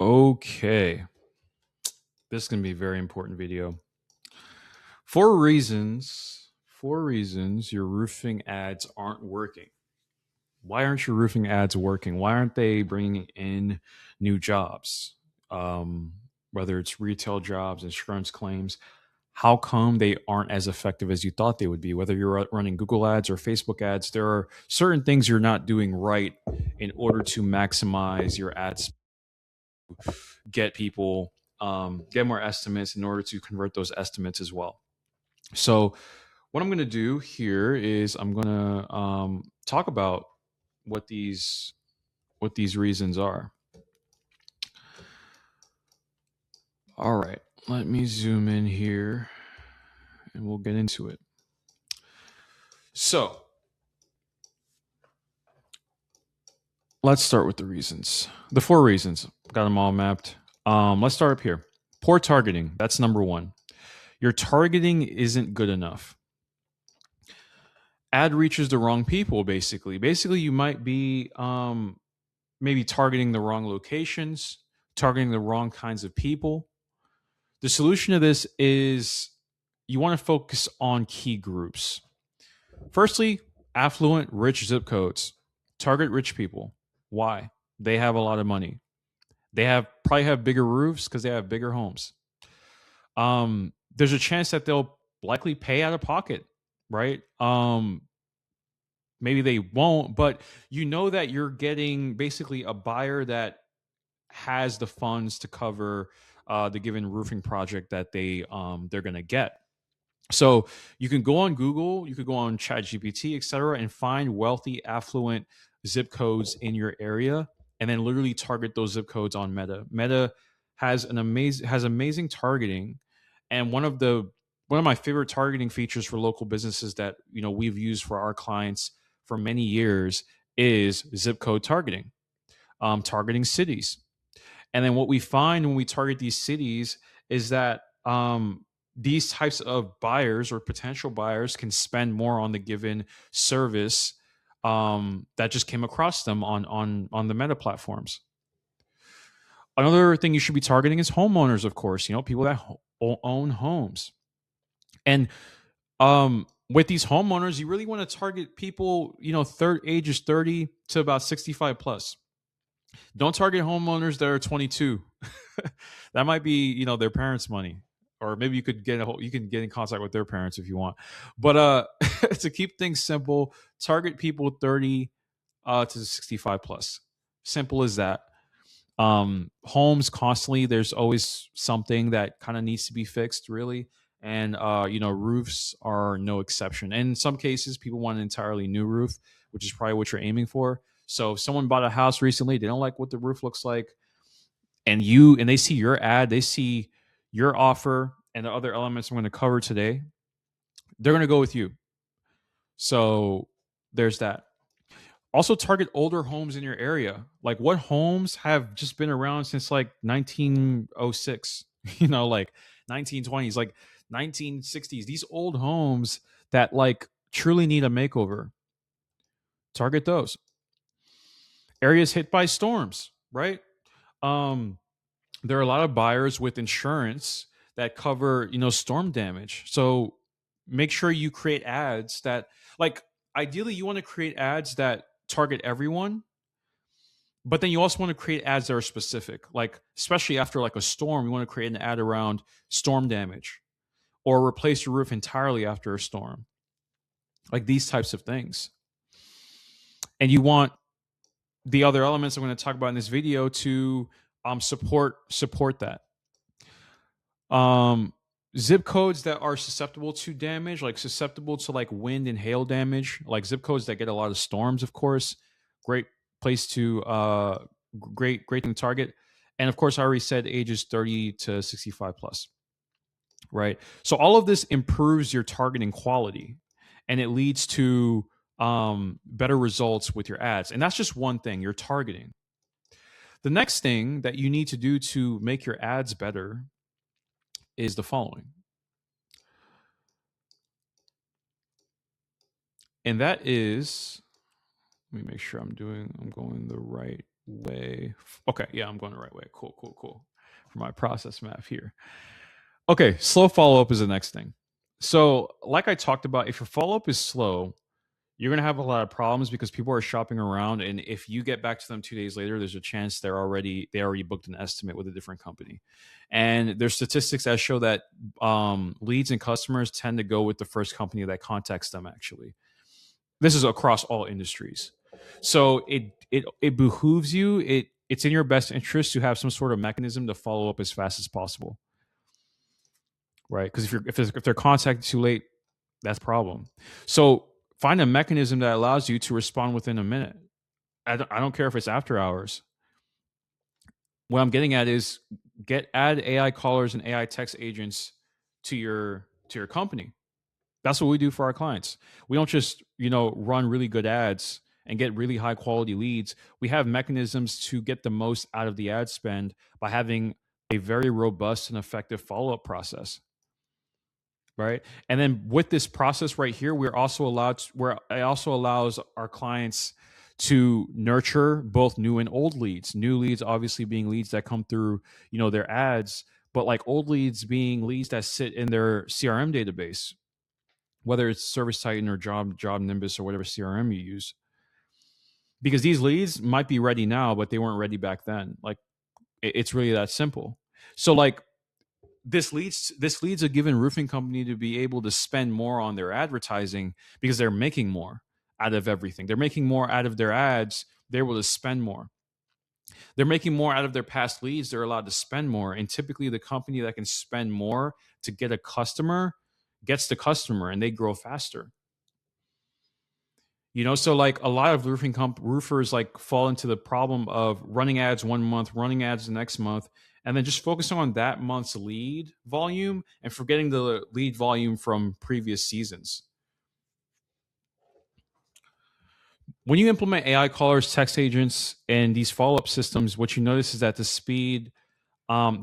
Okay, this is going to be a very important video. Four reasons your roofing ads aren't working. Why aren't your roofing ads working? Why aren't they bringing in new jobs? Um, Whether it's retail jobs, insurance claims, how come they aren't as effective as you thought they would be? Whether you're running Google ads or Facebook ads, there are certain things you're not doing right in order to maximize your ads, get people, get more estimates in order to convert those estimates as well. So, what I'm going to do here is I'm going to talk about what these reasons are. All right, let me zoom in here and we'll get into it. So, let's start with the reasons. The four reasons. Got them all mapped. Let's start up here. Poor targeting. That's number one. Your targeting isn't good enough. Ad reaches the wrong people, basically. Basically, you might be maybe targeting the wrong locations, targeting the wrong kinds of people. The solution to this is you want to focus on key groups. Firstly, affluent, rich zip codes. Target rich people. Why? They have a lot of money. They probably have bigger roofs because they have bigger homes. There's a chance that they'll likely pay out of pocket, right? Maybe they won't, but you know that you're getting basically a buyer that has the funds to cover the given roofing project that they're going to get. So you can go on Google, you could go on ChatGPT, et cetera, and find wealthy, affluent zip codes in your area, and then literally target those zip codes on Meta. Meta has amazing targeting, and one of my favorite targeting features for local businesses that we've used for our clients for many years is zip code targeting, targeting cities. And then what we find when we target these cities is that these types of buyers or potential buyers can spend more on the given service that just came across them on the Meta platforms. Another thing you should be targeting is homeowners, of course. People that own homes, and with these homeowners, you really want to target people, ages 30 to about 65 plus. Don't target homeowners that are 22. That might be, their parents' money, or maybe you can get in contact with their parents if you want. But to keep things simple, target people 30 to 65 plus. Simple as that. Homes constantly, there's always something that kind of needs to be fixed, really. And roofs are no exception. And in some cases, people want an entirely new roof, which is probably what you're aiming for. So if someone bought a house recently, they don't like what the roof looks like, and they see your ad, they see your offer and the other elements I'm going to cover today, they're going to go with you. So there's that. Also target older homes in your area. Like, what homes have just been around since like 1906, like 1920s, like 1960s. These old homes that like truly need a makeover. Target those. Areas hit by storms, right? Um there are a lot of buyers with insurance that cover storm damage. So make sure you create ads that, like, ideally you want to create ads that target everyone, but then you also want to create ads that are specific, like especially after like a storm, you want to create an ad around storm damage or replace your roof entirely after a storm, like these types of things. And you want the other elements I'm going to talk about in this video to support that. um Zip codes that are susceptible to damage, like susceptible to like wind and hail damage, like zip codes that get a lot of storms, of course, great place to great thing to target. And of course, I already said ages 30 to 65 plus, right? So all of this improves your targeting quality, and it leads to better results with your ads. And that's just one thing, your targeting. The next thing that you need to do to make your ads better is the following. And that is, let me make sure I'm going the right way. Okay, yeah, I'm going the right way. Cool, cool, cool. For my process map here. Okay, slow follow up is the next thing. So, like I talked about, if your follow up is slow, you're going to have a lot of problems because people are shopping around, and if you get back to them 2 days later, there's a chance they already booked an estimate with a different company. And there's statistics that show that leads and customers tend to go with the first company that contacts them. Actually, this is across all industries. So it behooves you. It's in your best interest to have some sort of mechanism to follow up as fast as possible, right? Because if they're contacted too late, that's a problem. So find a mechanism that allows you to respond within a minute. I don't care if it's after hours. What I'm getting at is add AI callers and AI text agents to your company. That's what we do for our clients. We don't just, run really good ads and get really high quality leads. We have mechanisms to get the most out of the ad spend by having a very robust and effective follow-up process. Right. And then with this process right here, where it also allows our clients to nurture both new and old leads. New leads obviously being leads that come through, their ads, but like old leads being leads that sit in their CRM database, whether it's Service Titan or Job Nimbus or whatever CRM you use. Because these leads might be ready now, but they weren't ready back then. Like it's really that simple. So like this leads a given roofing company to be able to spend more on their advertising because they're making more out of everything. They're making more out of their ads. They're able to spend more. They're making more out of their past leads. They're allowed to spend more. And typically, the company that can spend more to get a customer gets the customer, and they grow faster. So like a lot of roofers like fall into the problem of running ads one month, running ads the next month, and then just focusing on that month's lead volume and forgetting the lead volume from previous seasons. When you implement AI callers, text agents, and these follow-up systems, what you notice is that you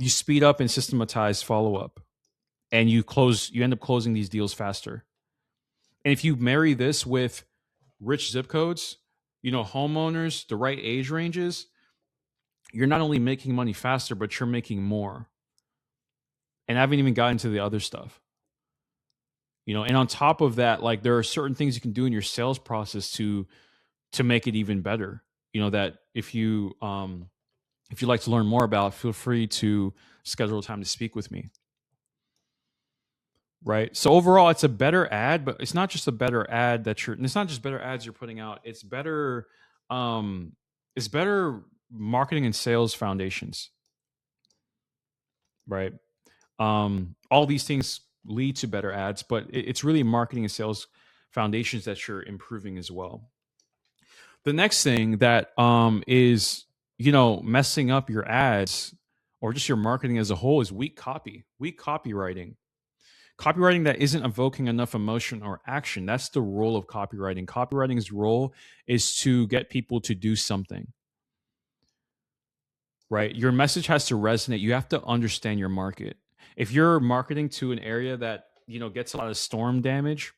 speed up and systematize follow-up, and you end up closing these deals faster. And if you marry this with rich zip codes, homeowners, the right age ranges, you're not only making money faster, but you're making more. And I haven't even gotten to the other stuff. And on top of that, like there are certain things you can do in your sales process to make it even better. That if you'd like to learn more about, feel free to schedule a time to speak with me. Right. So overall, it's a better ad, but it's not just a better ad it's not just better ads you're putting out. Um, it's better marketing and sales foundations. Right. All these things lead to better ads, but it's really marketing and sales foundations that you're improving as well. The next thing that is messing up your ads or just your marketing as a whole is weak copywriting. Copywriting that isn't evoking enough emotion or action. That's the role of copywriting. Copywriting's role is to get people to do something. Right? Your message has to resonate. You have to understand your market. If you're marketing to an area that, gets a lot of storm damage,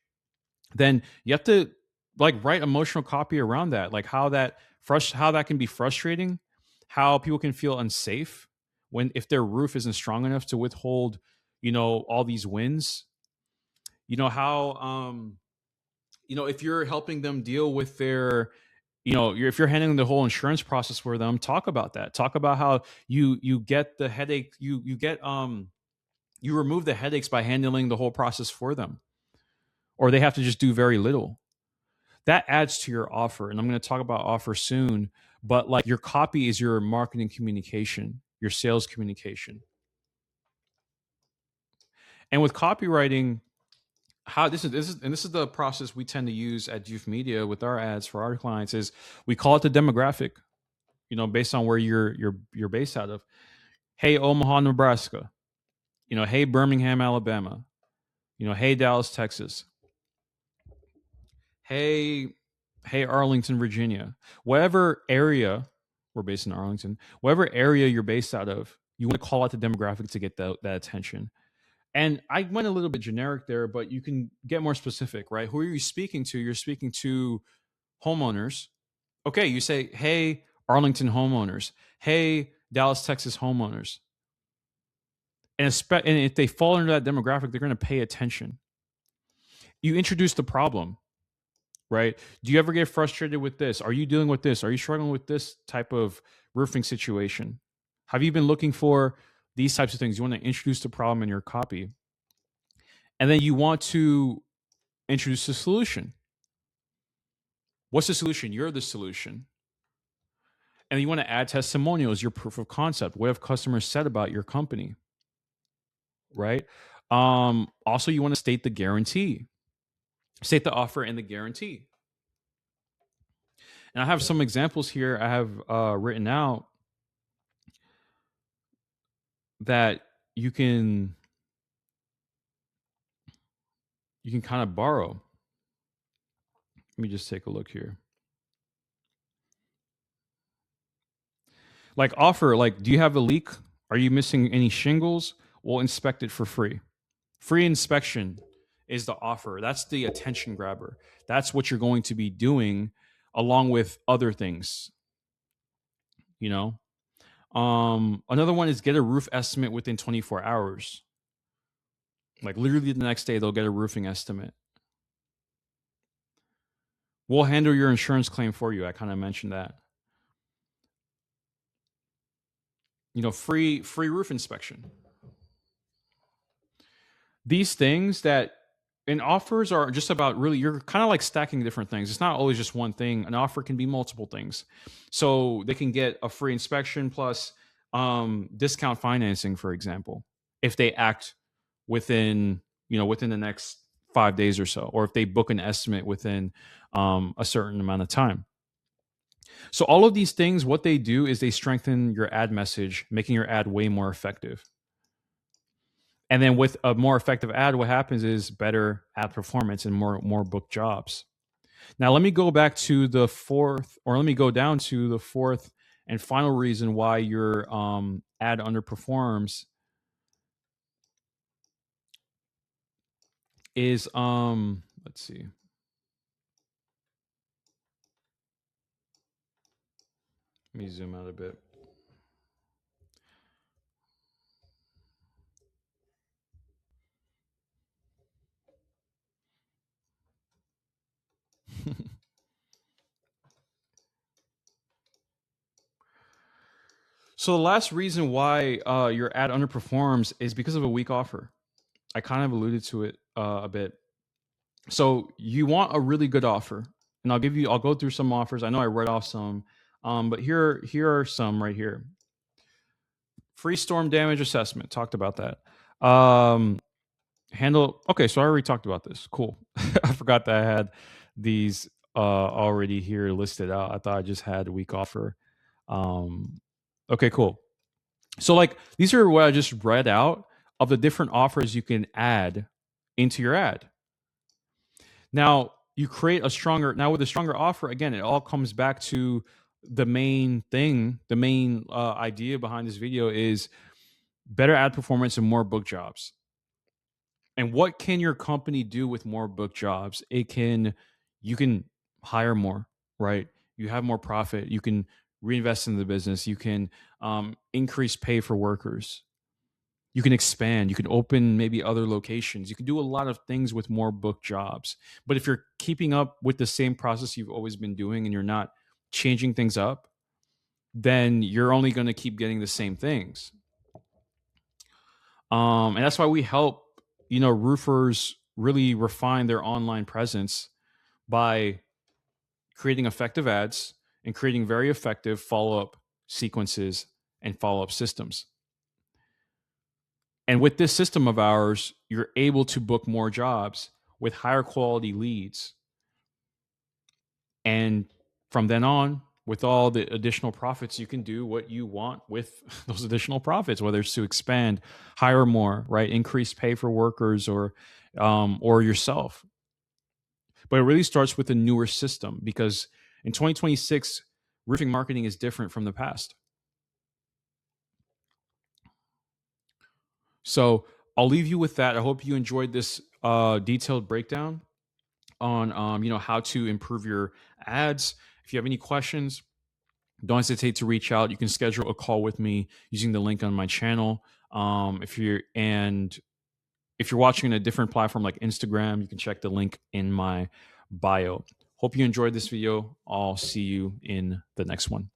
then you have to like write emotional copy around that, like how that can be frustrating, how people can feel unsafe if their roof isn't strong enough to withhold, all these winds. How if you're helping them deal with their if you're handling the whole insurance process for them, talk about that. Talk about how you get the headache, you get you remove the headaches by handling the whole process for them, or they have to just do very little. That adds to your offer, and I'm going to talk about offer soon. But like your copy is your marketing communication, your sales communication. And with copywriting, how this is the process we tend to use at Youth Media with our ads for our clients is we call it the demographic, based on where you're based out of. Hey, Omaha, Nebraska. Hey, Birmingham, Alabama. Hey, Dallas, Texas. Hey, Arlington, Virginia. Whatever area, we're based in Arlington, whatever area you're based out of, you want to call out the demographic to get that attention. And I went a little bit generic there, but you can get more specific, right? Who are you speaking to? You're speaking to homeowners. Okay, you say, hey, Arlington homeowners. Hey, Dallas, Texas homeowners. And if they fall into that demographic, they're going to pay attention. You introduce the problem, right? Do you ever get frustrated with this? Are you dealing with this? Are you struggling with this type of roofing situation? Have you been looking for these types of things? You want to introduce the problem in your copy. And then you want to introduce a solution. What's the solution? You're the solution. And you want to add testimonials, your proof of concept. What have customers said about your company? Right? Also, you want to state the guarantee, state the offer and the guarantee. And I have some examples here I have written out that you can kind of borrow. Let me just take a look here. Like offer, like, do you have a leak? Are you missing any shingles? We'll inspect it for free. Free inspection is the offer. That's the attention grabber. That's what you're going to be doing along with other things, you know? Another one is get a roof estimate within 24 hours. Like literally the next day, they'll get a roofing estimate. We'll handle your insurance claim for you. I kind of mentioned that. You know, free roof inspection. These things that and offers are just about really you're kind of like stacking different things. It's not always just one thing. An offer can be multiple things. So they can get a free inspection plus discount financing, for example, if they act within within the next 5 days or so, or if they book an estimate within a certain amount of time. So all of these things, what they do is they strengthen your ad message, making your ad way more effective. And then with a more effective ad, what happens is better ad performance and more book jobs. Now let me go back to the fourth, or let me go down to the fourth and final reason why your ad underperforms is let's see. Let me zoom out a bit. So the last reason why your ad underperforms is because of a weak offer. I kind of alluded to it a bit. So you want a really good offer, and I'll go through some offers. I know I read off some, but here are some right here. Free storm damage assessment. Talked about that. Handle. Okay, so I already talked about this. Cool. I forgot that I had these already here listed out. I thought I just had a weak offer. Okay, cool. So like these are what I just read out of the different offers you can add into your ad. Now you create a stronger now with a stronger offer. Again, it all comes back to the main thing. The main idea behind this video is better ad performance and more book jobs. And what can your company do with more book jobs? You can hire more, right? You have more profit. You can reinvest in the business. You can increase pay for workers. You can expand. You can open maybe other locations. You can do a lot of things with more book jobs. But if you're keeping up with the same process you've always been doing and you're not changing things up, then you're only going to keep getting the same things. And that's why we help roofers really refine their online presence by creating effective ads and creating very effective follow-up sequences and follow-up systems. And with this system of ours, you're able to book more jobs with higher quality leads. And from then on, with all the additional profits, you can do what you want with those additional profits, whether it's to expand, hire more, right? Increase pay for workers or yourself. But it really starts with a newer system because in 2026, roofing marketing is different from the past. So I'll leave you with that. I hope you enjoyed this detailed breakdown on how to improve your ads. If you have any questions, don't hesitate to reach out. You can schedule a call with me using the link on my channel. If you're watching in a different platform like Instagram, you can check the link in my bio. Hope you enjoyed this video. I'll see you in the next one.